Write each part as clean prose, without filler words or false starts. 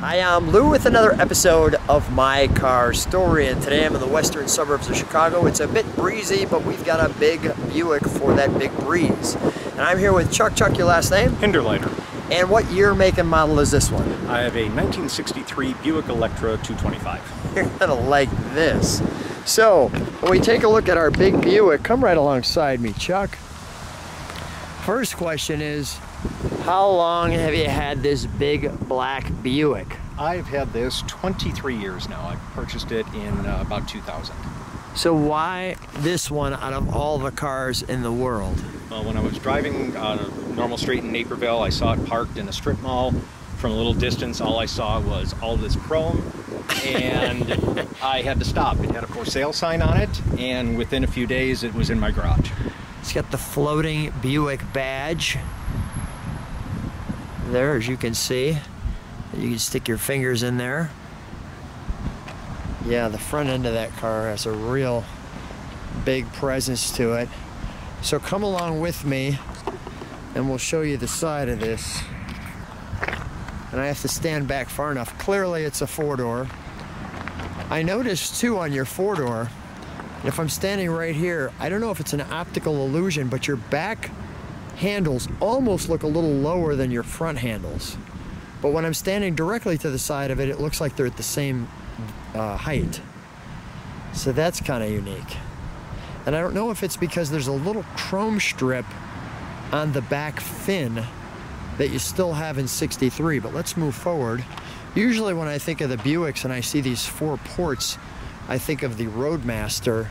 Hi, I'm Lou with another episode of My Car Story, and today I'm in the western suburbs of Chicago. It's a bit breezy, but we've got a big Buick for that big breeze. And I'm here with Chuck. Chuck, your last name? Hinderliter. And what year, make, and model is this one? I have a 1963 Buick Electra 225. You're gonna like this. So, when we take a look at our big Buick, come right alongside me, Chuck. First question is, how long have you had this big black Buick? I've had this 23 years now. I purchased it in about 2000. So why this one out of all the cars in the world? Well, when I was driving on a normal street in Naperville, I saw it parked in a strip mall. From a little distance, all I saw was all this chrome, and I had to stop. It had a for sale sign on it, and within a few days, it was in my garage. It's got the floating Buick badge there, as you can see. You can stick your fingers in there. Yeah, the front end of that car has a real big presence to it. So come along with me and we'll show you the side of this. And I have to stand back far enough. Clearly it's a four-door. I noticed too on your four-door, if I'm standing right here, I don't know if it's an optical illusion, but your back handles almost look a little lower than your front handles. But when I'm standing directly to the side of it, it looks like they're at the same height. So that's kind of unique. And I don't know if it's because there's a little chrome strip on the back fin that you still have in 63, but let's move forward. Usually when I think of the Buicks and I see these four ports, I think of the Roadmaster,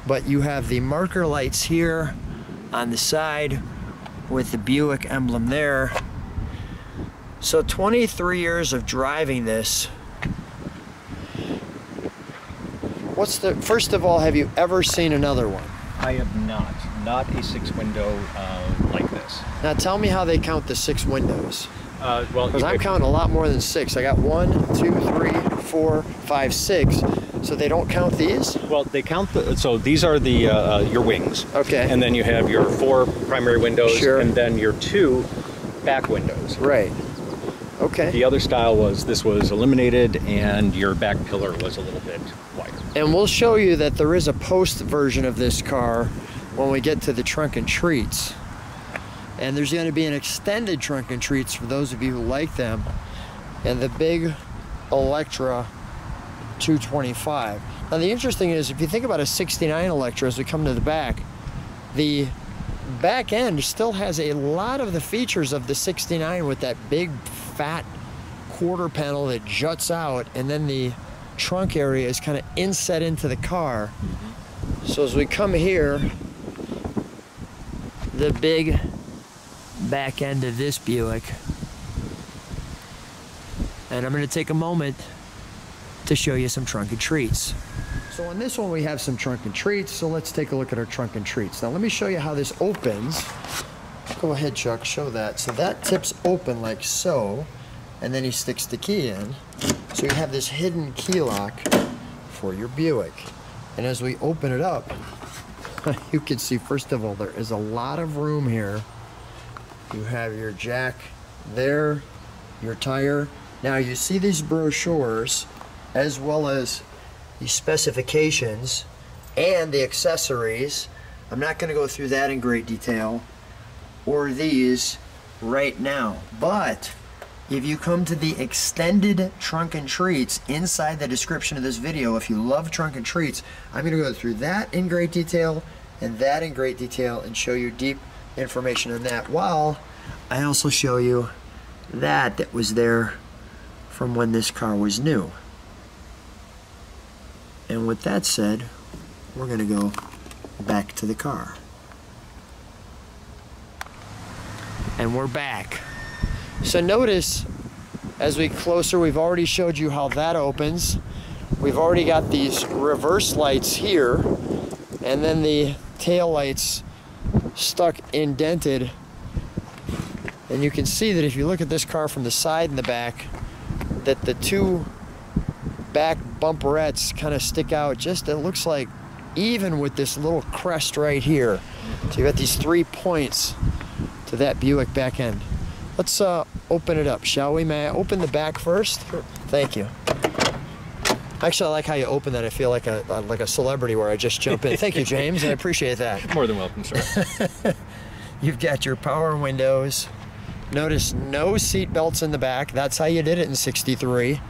but you have the marker lights here on the side with the Buick emblem there. So 23 years of driving this. First of all, have you ever seen another one? I have not a six window like this. Now tell me how they count the six windows. Well, because I'm counting a lot more than six. I got 1, 2, 3, 4, 5, 6. So they don't count these? Well, they count so these are the your wings. Okay. And then you have your 4 primary windows, sure, and then your 2 back windows. Right. Okay. The other style was, this was eliminated, and your back pillar was a little bit wider. And we'll show you that there is a post version of this car when we get to the trunk and treats. And there's going to be an extended trunk and treats for those of you who like them. And the big Electra 225. Now the interesting is, if you think about a 69 Electra, as we come to the back end still has a lot of the features of the 69 with that big fat quarter panel that juts out, and then the trunk area is kind of inset into the car. Mm-hmm. So as we come here, the big back end of this Buick, and I'm going to take a moment to show you some trunk and treats. So on this one we have some trunk and treats, so let's take a look at our trunk and treats. Now let me show you how this opens. Go ahead, Chuck, show that. So that tips open like so, and then he sticks the key in. So you have this hidden key lock for your Buick. And as we open it up, you can see, first of all, there is a lot of room here. You have your jack there, your tire. Now you see these brochures, as well as the specifications and the accessories. I'm not going to go through that in great detail, or these right now. But if you come to the extended trunk and treats inside the description of this video, if you love trunk and treats, I'm going to go through that in great detail and that in great detail and show you deep information on that, while I also show you that was there from when this car was new. And with that said, we're going to go back to the car. And we're back. So notice, as we closer, we've already showed you how that opens. We've already got these reverse lights here, and then the tail lights stuck indented. And you can see that if you look at this car from the side and the back, that the two back bumperettes kind of stick out. Just, it looks like, even with this little crest right here. So you've got these 3 points to that Buick back end. Let's open it up, shall we? May I open the back first? Sure. Thank you. Actually, I like how you open that. I feel like a celebrity where I just jump in. Thank you, James. I appreciate that. More than welcome, sir. You've got your power windows. Notice no seat belts in the back. That's how you did it in '63.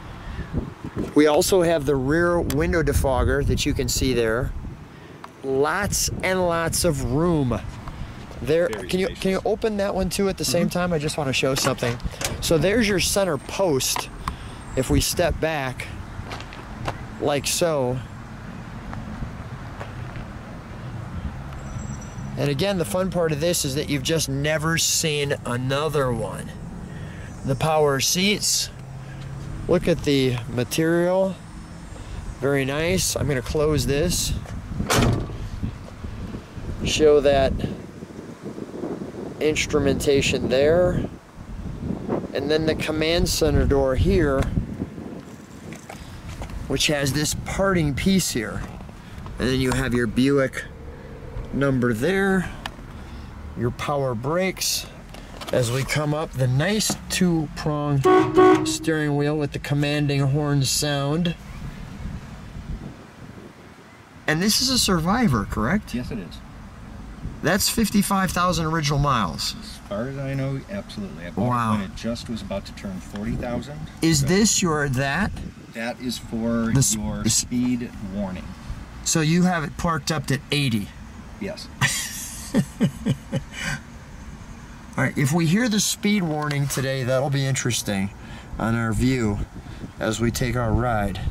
We also have the rear window defogger that you can see there. Lots and lots of room. There, can you open that one too at the same time? I just want to show something. So there's your center post. If we step back, like so. And again, the fun part of this is that you've just never seen another one. The power seats. Look at the material. Very nice. I'm going to close this. Show that instrumentation there. And then the command center door here, which has this parting piece here. And then you have your Buick number there, your power brakes. As we come up, the nice two-prong steering wheel with the commanding horn sound. And this is a Survivor, correct? Yes, it is. That's 55,000 original miles. As far as I know, absolutely. I bought it when it just was about to turn 40,000. Is this your that? That is for your speed warning. So you have it parked up at 80? Yes. All right, if we hear the speed warning today, that'll be interesting on our view as we take our ride.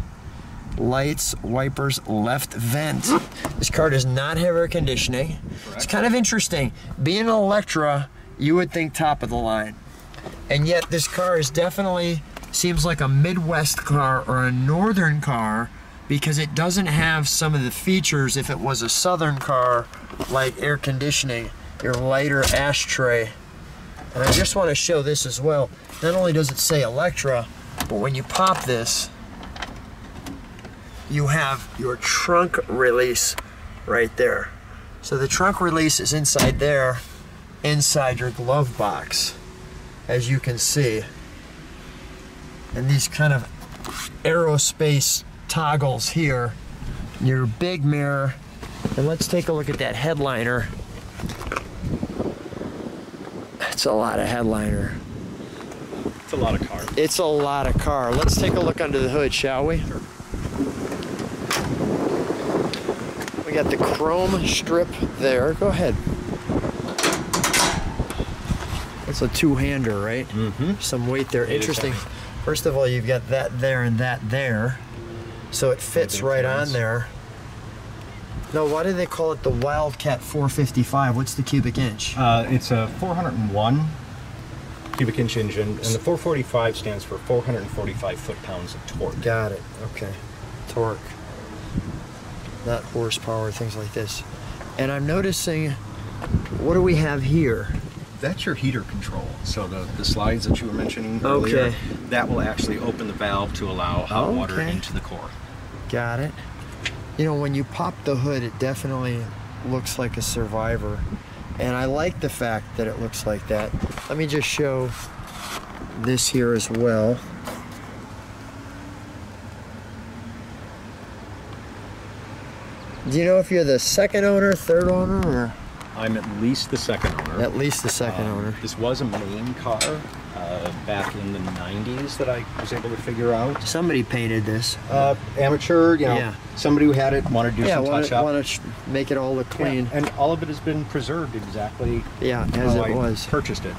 Lights, wipers, left vent. This car does not have air conditioning. Correct. It's kind of interesting. Being an Electra, you would think top of the line. And yet this car is definitely seems like a Midwest car or a Northern car because it doesn't have some of the features if it was a Southern car, like air conditioning, your lighter ashtray. And I just want to show this as well. Not only does it say Electra, but when you pop this, you have your trunk release right there. So the trunk release is inside there, inside your glove box, as you can see. And these kind of aerospace toggles here, your big mirror. And let's take a look at that headliner. It's a lot of headliner. It's a lot of car. It's a lot of car. Let's take a look under the hood, shall we? Sure. We got the chrome strip there. Go ahead. It's a two-hander, right? Mm-hmm. Some weight there. Interesting. First of all, you've got that there and that there. So it fits right on there. Now, why do they call it the Wildcat 455? What's the cubic inch? It's a 401 cubic inch engine, and the 445 stands for 445 foot-pounds of torque. Got it. Okay. Torque. Not horsepower, things like this. And I'm noticing, what do we have here? That's your heater control. So the slides that you were mentioning earlier, that will actually open the valve to allow hot water into the core. Got it. You know, when you pop the hood, it definitely looks like a Survivor. And I like the fact that it looks like that. Let me just show this here as well. Do you know if you're the second owner, third owner, or? I'm at least the second owner. At least the second owner. This was a main car back in the 90s that I was able to figure out. Somebody painted this. Amateur, you know, somebody who had it wanted to do some touch-up. Want to make it all look clean. Yeah, and all of it has been preserved exactly as it was. Purchased it.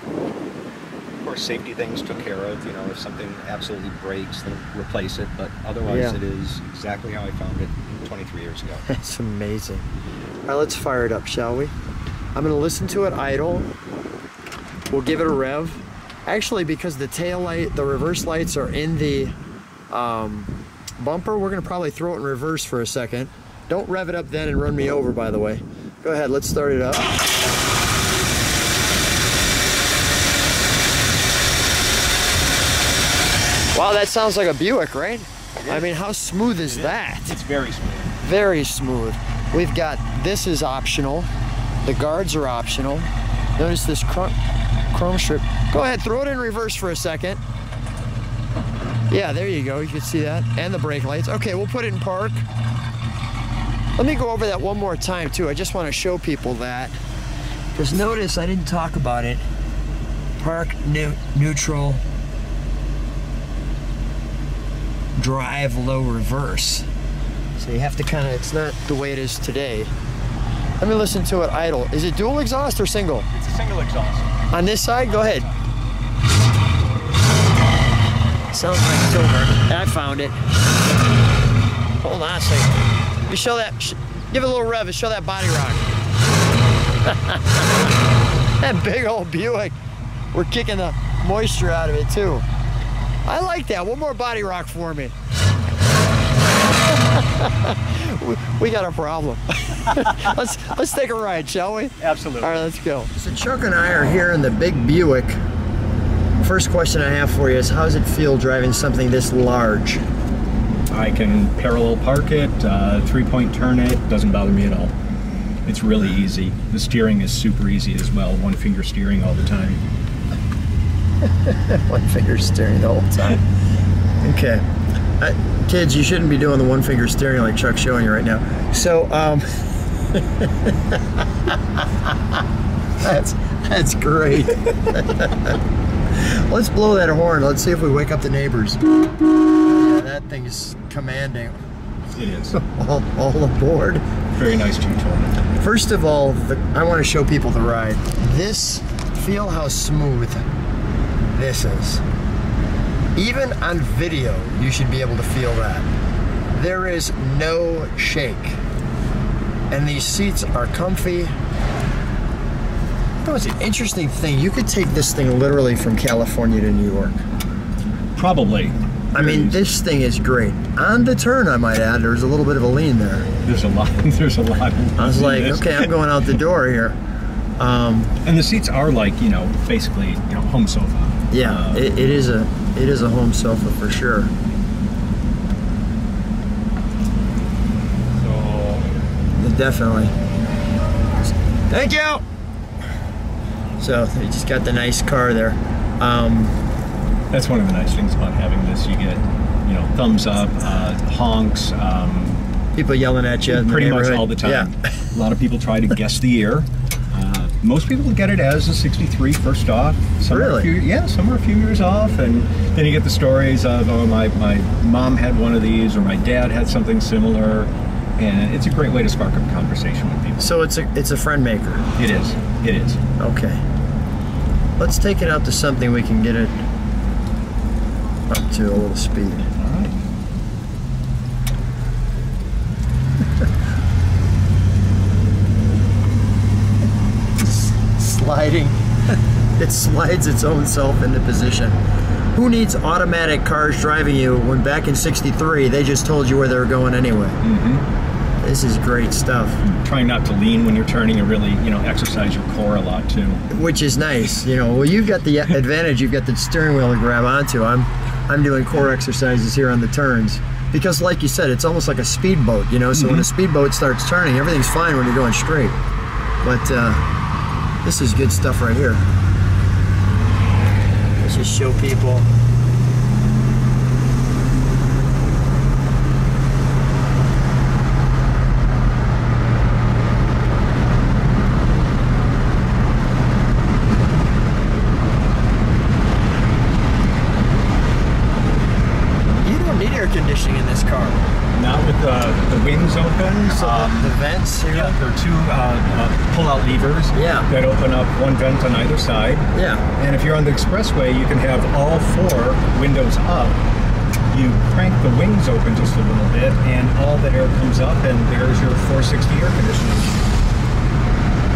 Of course, safety things took care of. You know, if something absolutely breaks, then replace it. But otherwise, it is exactly how I found it 23 years ago. That's amazing. All right, let's fire it up, shall we? I'm going to listen to it idle. We'll give it a rev. Actually, because the tail light, the reverse lights are in the bumper, we're going to probably throw it in reverse for a second. Don't rev it up then and run me over, by the way. Go ahead, let's start it up. Wow, that sounds like a Buick, right? I mean, how smooth is that? It's very smooth. Very smooth. We've got, this is optional. The guards are optional. Notice this chrome strip. Go ahead, throw it in reverse for a second. Yeah, there you go. You can see that. And the brake lights. Okay, we'll put it in park. Let me go over that one more time, too. I just want to show people that. Because notice I didn't talk about it. Park, neutral, drive, low, reverse. So you have to kind of, it's not the way it is today. Let me listen to it idle. Is it dual exhaust or single? It's a single exhaust. On this side? Go ahead. Sounds like it's over. I found it. Hold on a second. You show that, give it a little rev and show that body rock. That big old Buick. We're kicking the moisture out of it too. I like that. One more body rock for me. We got a problem. let's take a ride, shall we? Absolutely. All right, let's go. So Chuck and I are here in the big Buick. First question I have for you is, how does it feel driving something this large? I can parallel park it, 3-point turn it, doesn't bother me at all. It's really easy. The steering is super easy as well, one finger steering all the time. One finger steering the whole time. Okay. Kids, you shouldn't be doing the one finger steering like Chuck's showing you right now. So, that's great. Let's blow that horn. Let's see if we wake up the neighbors. Yeah, that thing is commanding. It is. All aboard. Very nice two-tone. First of all, I want to show people the ride. Feel how smooth this is. Even on video, you should be able to feel that. There is no shake. And these seats are comfy. That was an interesting thing. You could take this thing literally from California to New York. Probably. I mean, this thing is great. On the turn, I might add, there's a little bit of a lean there. There's a lot. There's a lot. I was like, okay, I'm going out the door here. And the seats are like, basically, home sofa. Yeah, it is a home sofa for sure. So definitely. Thank you. So they just got the nice car there. That's one of the nice things about having this. You get, thumbs up, honks. People yelling at you in the pretty much neighborhood. all the time. Yeah. A lot of people try to guess the year. Most people get it as a 63 first off. Some Really? Some are a few years off, and then you get the stories of, oh, my mom had one of these, or my dad had something similar, and it's a great way to spark up a conversation with people. So it's a friend maker. It is. It is. Okay. Let's take it out to something we can get it up to a little speed. All right. Sliding. It slides its own self into position. Who needs automatic cars driving you when back in '63 they just told you where they were going anyway? Mm-hmm. This is great stuff. Trying not to lean when you're turning and really, exercise your core a lot too. Which is nice. Well, you've got the advantage. You've got the steering wheel to grab onto. I'm doing core exercises here on the turns because, like you said, it's almost like a speedboat. So when a speedboat starts turning, everything's fine when you're going straight. But this is good stuff right here. Let's just show people. You don't need air conditioning in this car. Not with the wings open. So the vents here? Yeah, there are two pull-out levers that open up one vent on either side. Yeah. And if you're on the expressway, you can have all 4 windows up. You crank the wings open just a little bit, and all the air comes up, and there's your 460 air conditioning.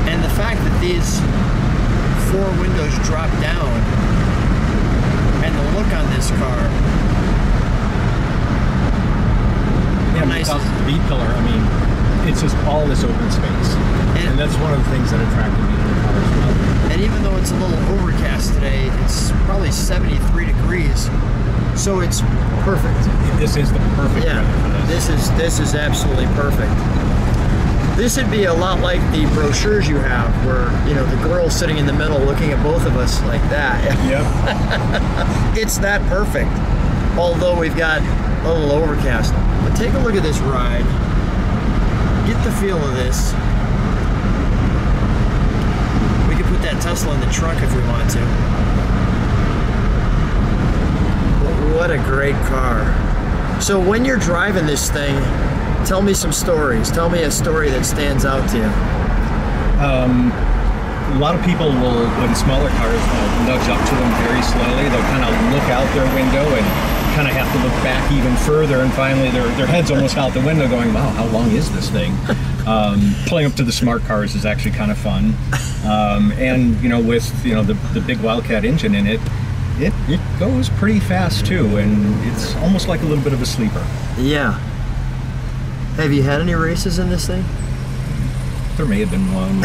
And the fact that these 4 windows drop down, and the look on this car. Nice. The B-pillar, it's just all this open space. And that's one of the things that attracted me to the car as well. And even though it's a little overcast today, it's probably 73 degrees. So it's perfect. This is the perfect weather for this. This is absolutely perfect. This would be a lot like the brochures you have where, you know, the girl sitting in the middle looking at both of us like that. Yep. It's that perfect. Although we've got a little overcast. But take a look at this ride. Get the feel of this. We could put that Tesla in the trunk if we want to. What a great car. So when you're driving this thing, tell me some stories. Tell me a story that stands out to you. A lot of people will, in smaller cars, nudge up to them very slowly. They'll kind of look out their window and kind of have to look back even further, and finally their head's almost out the window going, wow, how long is this thing? Pulling up to the smart cars is actually kind of fun. And, you know, with, you know, the big Wildcat engine in it, it goes pretty fast too, and it's almost like a little bit of a sleeper. Yeah. Have you had any races in this thing? There may have been one.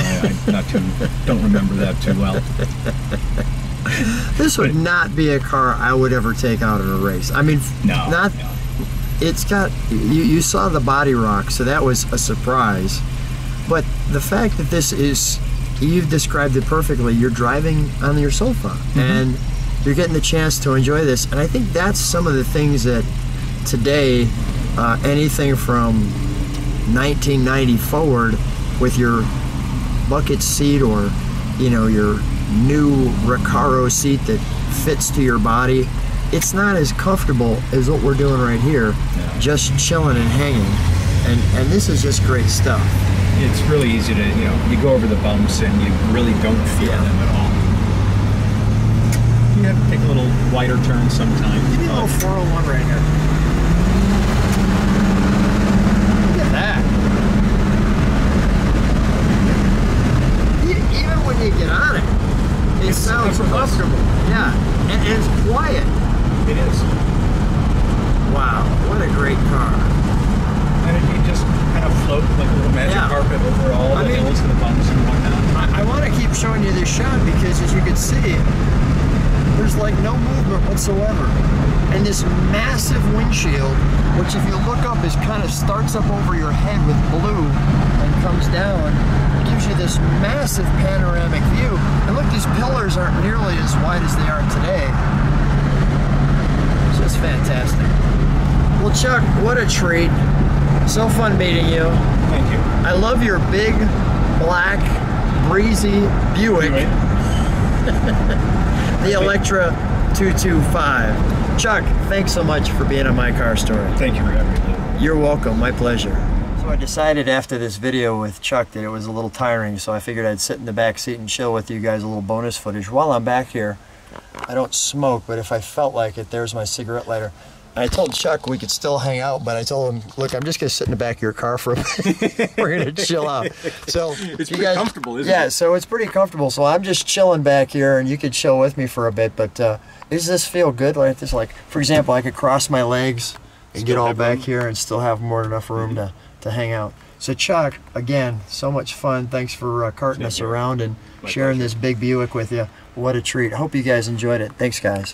Don't remember that too well. This would not be a car I would ever take out in a race. I mean, no. It's got, you saw the body rock, so that was a surprise. But the fact that this is, you've described it perfectly. You're driving on your sofa, and you're getting the chance to enjoy this. And I think that's some of the things that today, anything from 1990 forward, with your bucket seat or, you know, your new Recaro seat that fits to your body, it's not as comfortable as what we're doing right here, just chilling and hanging. And this is just great stuff. It's really easy to, you know, you go over the bumps and you really don't feel them at all. You have to take a little wider turn sometimes. Give me a little 401 right here. Look at that. Even when you get on it, it sounds comfortable. Yeah, and it's quiet. It is. Wow, what a great car. And you just kind of float like a little magic carpet over all the hills and the bumps and whatnot. I want to keep showing you this shot because, as you can see, there's like no movement whatsoever. And this massive windshield, which if you look up is kind of starts up over your head with blue and comes down, gives you this massive panoramic view. And look, these pillars aren't nearly as wide as they are today. It's just fantastic. Well, Chuck, what a treat. So fun meeting you. Thank you. I love your big, black, breezy Buick. The Electra 225. Chuck, thanks so much for being on My Car Story. Thank you for having me. You're welcome. My pleasure. So I decided after this video with Chuck that it was a little tiring, so I figured I'd sit in the back seat and chill with you guys a little bonus footage. While I'm back here, I don't smoke, but if I felt like it, there's my cigarette lighter. I told Chuck we could still hang out, but I told him, look, I'm just going to sit in the back of your car for a bit. We're going to chill out. So it's pretty comfortable, isn't it? Yeah, so it's pretty comfortable. So I'm just chilling back here, and you could chill with me for a bit. But does this feel good? Like this, like, for example, I could cross my legs and get all back here and still have more than enough room to hang out. So Chuck, again, so much fun. Thanks for carting us around and sharing this big Buick with you. What a treat. I hope you guys enjoyed it. Thanks, guys.